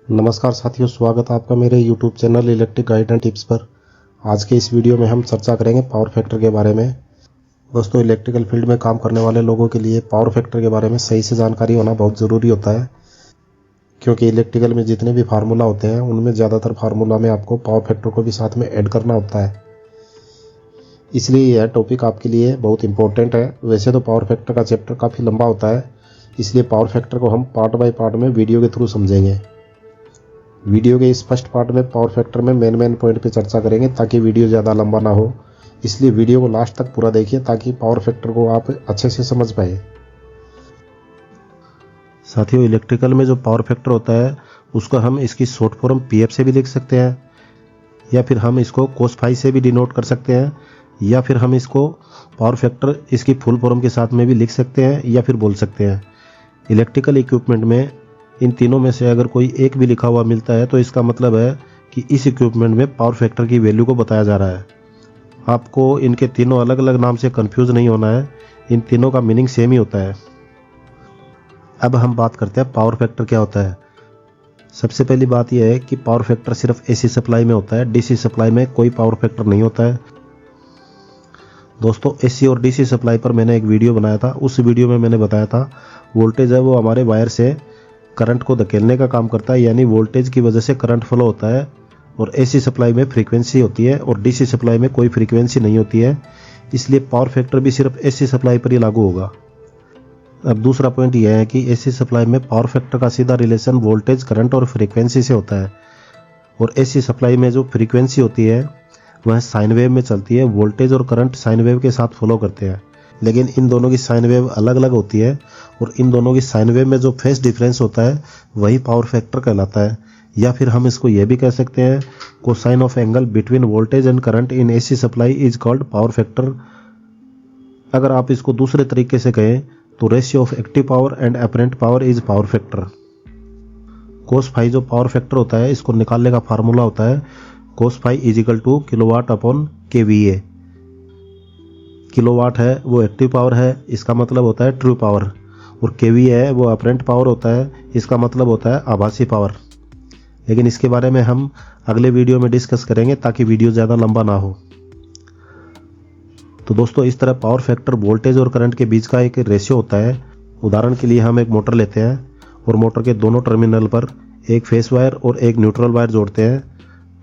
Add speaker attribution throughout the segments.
Speaker 1: नमस्कार साथियों, स्वागत है आपका मेरे YouTube channel electric guide and tips पर। आज के इस वीडियो में हम चर्चा करेंगे पावर फैक्टर के बारे में। दोस्तों, इलेक्ट्रिकल फील्ड में काम करने वाले लोगों के लिए पावर फैक्टर के बारे में सही से जानकारी होना बहुत ज़रूरी होता है, क्योंकि इलेक्ट्रिकल में जितने भी फार्मूला होते हैं उनमें ज़्यादातर फार्मूला में आपको पावर फैक्टर को भी साथ में ऐड करना होता है। इसलिए यह टॉपिक आपके लिए बहुत इंपॉर्टेंट है। वैसे तो पावर फैक्टर का चैप्टर काफ़ी लंबा होता है, इसलिए पावर फैक्टर को हम पार्ट बाय पार्ट में वीडियो के थ्रू समझेंगे। वीडियो के इस फर्स्ट पार्ट में पावर फैक्टर में मेन पॉइंट पे चर्चा करेंगे ताकि वीडियो ज़्यादा लंबा ना हो। इसलिए वीडियो को लास्ट तक पूरा देखिए ताकि पावर फैक्टर को आप अच्छे से समझ पाए। साथियों, इलेक्ट्रिकल में जो पावर फैक्टर होता है उसको हम इसकी शॉर्ट फॉर्म पीएफ से भी लिख सकते हैं, या फिर हम इसको cos फाई से भी डिनोट कर सकते हैं, या फिर हम इसको पावर फैक्टर इसकी फुल फॉर्म के साथ में भी लिख सकते हैं या फिर बोल सकते हैं। इलेक्ट्रिकल इक्विपमेंट में इन तीनों में से अगर कोई एक भी लिखा हुआ मिलता है तो इसका मतलब है कि इस इक्विपमेंट में पावर फैक्टर की वैल्यू को बताया जा रहा है। आपको इनके तीनों अलग अलग नाम से कंफ्यूज नहीं होना है, इन तीनों का मीनिंग सेम ही होता है। अब हम बात करते हैं पावर फैक्टर क्या होता है। सबसे पहली बात यह है कि पावर फैक्टर सिर्फ एसी सप्लाई में होता है, डीसी सप्लाई में कोई पावर फैक्टर नहीं होता है। दोस्तों, एसी और डीसी सप्लाई पर मैंने एक वीडियो बनाया था। उस वीडियो में मैंने बताया था वोल्टेज है वो हमारे वायर से करंट को धकेलने का काम करता है, यानी वोल्टेज की वजह से करंट फ्लो होता है। और एसी सप्लाई में फ्रीक्वेंसी होती है और डीसी सप्लाई में कोई फ्रीक्वेंसी नहीं होती है, इसलिए पावर फैक्टर भी सिर्फ एसी सप्लाई पर ही लागू होगा। अब दूसरा पॉइंट यह है कि एसी सप्लाई में पावर फैक्टर का सीधा रिलेशन वोल्टेज, करंट और फ्रीक्वेंसी से होता है, और एसी सप्लाई में जो फ्रीक्वेंसी होती है वह साइन वेव में चलती है। वोल्टेज और करंट साइन वेव के साथ फ्लो करते हैं, लेकिन इन दोनों की साइन वेव अलग अलग होती है, और इन दोनों की साइन वेव में जो फेज डिफरेंस होता है वही पावर फैक्टर कहलाता है। या फिर हम इसको यह भी कह सकते हैं cosine of angle between voltage and current in AC supply is called power factor. अगर आप इसको दूसरे तरीके से कहें तो ratio of active power and apparent power is power factor. Cos phi जो पावर फैक्टर होता है इसको निकालने का फार्मूला होता है cos phi is equal to kilowatt upon KVA. Kilowatt है वो एक्टिव पावर है, इसका मतलब होता है ट्रू पावर, और केवीए है वो अपरेंट पावर होता है, इसका मतलब होता है आभासी पावर। लेकिन इसके बारे में हम अगले वीडियो में डिस्कस करेंगे ताकि वीडियो ज़्यादा लंबा ना हो। तो दोस्तों, इस तरह पावर फैक्टर वोल्टेज और करंट के बीच का एक रेशियो होता है। उदाहरण के लिए हम एक मोटर लेते हैं और मोटर के दोनों टर्मिनल पर एक फेस वायर और एक न्यूट्रल वायर जोड़ते हैं।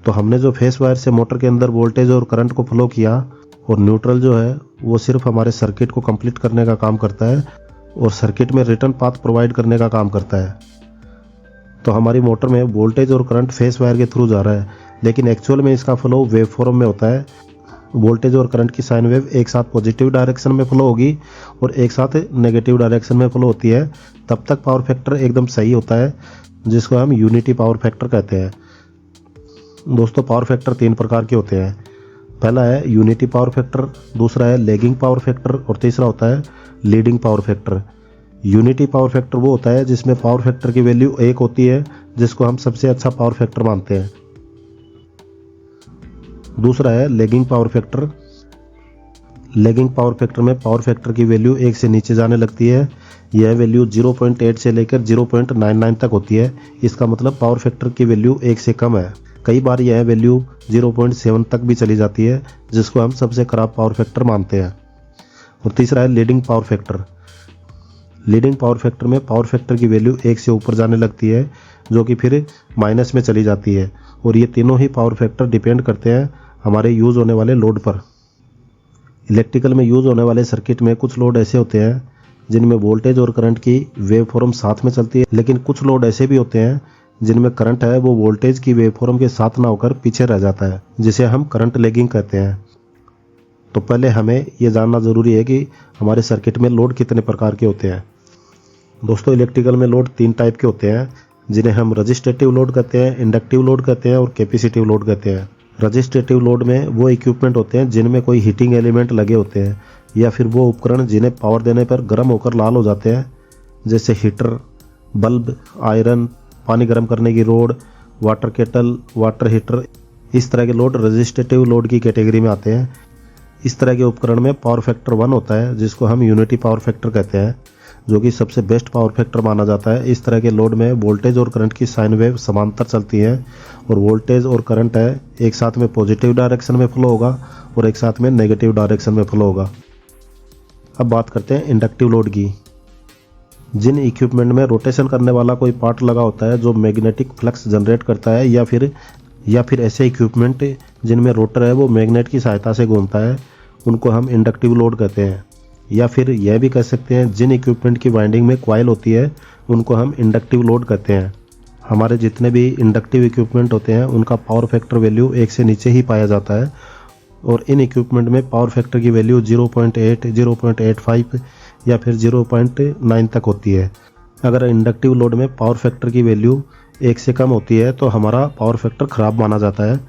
Speaker 1: तो हमने जो फेस वायर से मोटर के अंदर वोल्टेज और करंट को फ्लो किया, और न्यूट्रल जो है वो सिर्फ हमारे सर्किट को कंप्लीट करने का काम करता है और सर्किट में रिटर्न पाथ प्रोवाइड करने का काम करता है। तो हमारी मोटर में वोल्टेज और करंट फेस वायर के थ्रू जा रहा है, लेकिन एक्चुअल में इसका फ्लो वेव फॉर्म में होता है। वोल्टेज और करंट की साइन वेव एक साथ पॉजिटिव डायरेक्शन में फ्लो होगी और एक साथ नेगेटिव डायरेक्शन में फ्लो होती है। तब तक पावर फैक्टर एकदम सही होता है, जिसको हम यूनिटी पावर फैक्टर कहते हैं। दोस्तों, पावर फैक्टर 3 प्रकार के होते हैं। पहला है यूनिटी पावर फैक्टर, दूसरा है लैगिंग पावर फैक्टर, और तीसरा होता है leading power factor. Unity power factor वो होता है जिसमें पावर फैक्टर की वैल्यू 1 होती है, जिसको हम सबसे अच्छा पावर फैक्टर मानते हैं। दूसरा है lagging power factor. Lagging power factor में पावर फैक्टर की वैल्यू 1 से नीचे जाने लगती है। यह वैल्यू 0.8 से लेकर 0.99 तक होती है। इसका मतलब पावर फैक्टर की वैल्यू 1 से कम है। कई बार यह वैल्यू 0.7 तक भी चली जाती है, जिसको हम सबसे खराब पावर फैक्टर मानते हैं। और तीसरा है leading power factor. Leading power factor में पावर फैक्टर की वैल्यू 1 से ऊपर जाने लगती है, जो कि फिर माइनस में चली जाती है। और ये तीनों ही पावर फैक्टर डिपेंड करते हैं हमारे यूज़ होने वाले लोड पर। इलेक्ट्रिकल में यूज़ होने वाले सर्किट में कुछ लोड ऐसे होते हैं जिनमें वोल्टेज और करंट की वेव फॉर्म साथ में चलती है, लेकिन कुछ लोड ऐसे भी होते हैं जिनमें करंट है वो वोल्टेज की वेवफॉर्म के साथ ना होकर पीछे रह जाता है, जिसे हम करंट लैगिंग कहते हैं। तो पहले हमें ये जानना ज़रूरी है कि हमारे सर्किट में लोड कितने प्रकार के होते हैं। दोस्तों, इलेक्ट्रिकल में लोड 3 टाइप के होते हैं, जिन्हें हम रजिस्टेटिव लोड कहते हैं, इंडक्टिव लोड कहते हैं और कैपेसिटिव लोड कहते हैं। रजिस्टेटिव लोड में वो इक्विपमेंट होते हैं जिनमें कोई हीटिंग एलिमेंट लगे होते हैं, या फिर वो उपकरण जिन्हें पावर देने पर गर्म होकर लाल हो जाते हैं, जैसे हीटर, बल्ब, आयरन, पानी गर्म करने की road, water kettle, water heater. इस तरह के लोड रजिस्टेटिव लोड की कैटेगरी में आते हैं। इस तरह के उपकरण में पावर फैक्टर 1 होता है, जिसको हम यूनिटी पावर फैक्टर कहते हैं। जो कि सबसे बेस्ट पावर फैक्टर माना जाता है। इस तरह के लोड में वोल्टेज और करंट की साइन वेव समांतर चलती है और वोल्टेज और करंट है एक साथ में पॉजिटिव डायरेक्शन में फ्लो होगा और एक साथ में नेगेटिव डायरेक्शन में फ्लो होगा। अब बात करते हैं इंडक्टिव लोड की। जिन इक्विपमेंट में रोटेशन करने वाला कोई पार्ट लगा होता है जो मैग्नेटिक फ्लक्स जनरेट करता है, या फिर ऐसे इक्विपमेंट जिनमें रोटर है वो मैग्नेट की सहायता से घूमता है, उनको हम इंडक्टिव लोड कहते हैं। या फिर यह भी कह सकते हैं जिन इक्विपमेंट की वाइंडिंग में कॉइल होती है उनको हम इंडक्टिव लोड कहते हैं। हमारे जितने भी इंडक्टिव इक्विपमेंट होते हैं उनका पावर फैक्टर वैल्यू 1 से नीचे ही पाया जाता है और इन इक्विपमेंट में पावर फैक्टर की वैल्यू 0.8, 0.85 या फिर 0.9 तक होती है। अगर इंडक्टिव लोड में पावर फैक्टर की वैल्यू 1 से कम होती है तो हमारा पावर फैक्टर खराब माना जाता है।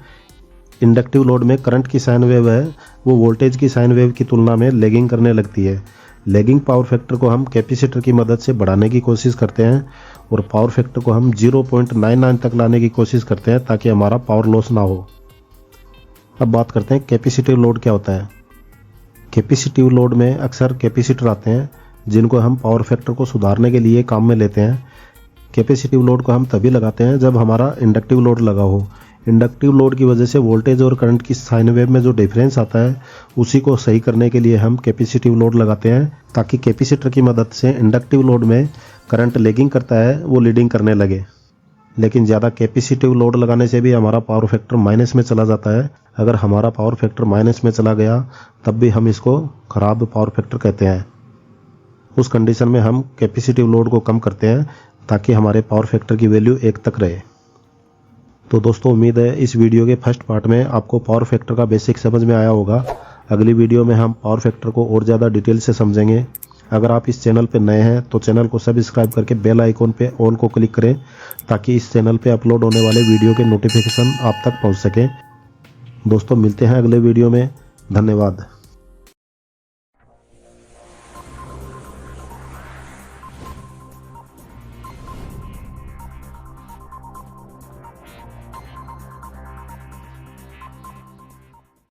Speaker 1: इंडक्टिव लोड में करंट की साइन वेव है वो वोल्टेज की साइन वेव की तुलना में लैगिंग करने लगती है। लैगिंग पावर फैक्टर को हम कैपेसिटर की मदद से बढ़ाने की कोशिश करते हैं और पावर फैक्टर को हम 0.99 तक लाने की कोशिश करते हैं ताकि हमारा पावर लॉस ना हो। अब बात करते हैं कैपेसिटिव लोड क्या होता है। कैपेसिटिव लोड में अक्सर कैपेसिटर आते हैं जिनको हम पावर फैक्टर को सुधारने के लिए काम में लेते हैं। कैपेसिटिव लोड को हम तभी लगाते हैं जब हमारा इंडक्टिव लोड लगा हो। इंडक्टिव लोड की वजह से वोल्टेज और करंट की साइन वेव में जो डिफरेंस आता है उसी को सही करने के लिए हम कैपेसिटिव लोड लगाते हैं ताकि कैपेसिटर की मदद से इंडक्टिव लोड में करंट लैगिंग करता है वो लीडिंग करने लगे। लेकिन ज़्यादा कैपेसिटिव लोड लगाने से भी हमारा पावर फैक्टर माइनस में चला जाता है। अगर हमारा पावर फैक्टर माइनस में चला गया तब भी हम इसको खराब पावर फैक्टर कहते हैं। उस कंडीशन में हम कैपेसिटिव लोड को कम करते हैं ताकि हमारे पावर फैक्टर की वैल्यू 1 तक रहे। तो दोस्तों उम्मीद है इस वीडियो के फर्स्ट पार्ट में आपको पावर फैक्टर का बेसिक समझ में आया होगा। अगली वीडियो में हम पावर फैक्टर को और ज़्यादा डिटेल से समझेंगे। अगर आप इस चैनल पर नए हैं तो चैनल को सब्सक्राइब करके बेल आइकॉन पे ऑल को क्लिक करें ताकि इस चैनल पे अपलोड होने वाले वीडियो के नोटिफिकेशन आप तक पहुंच सके। दोस्तों मिलते हैं अगले वीडियो में। धन्यवाद।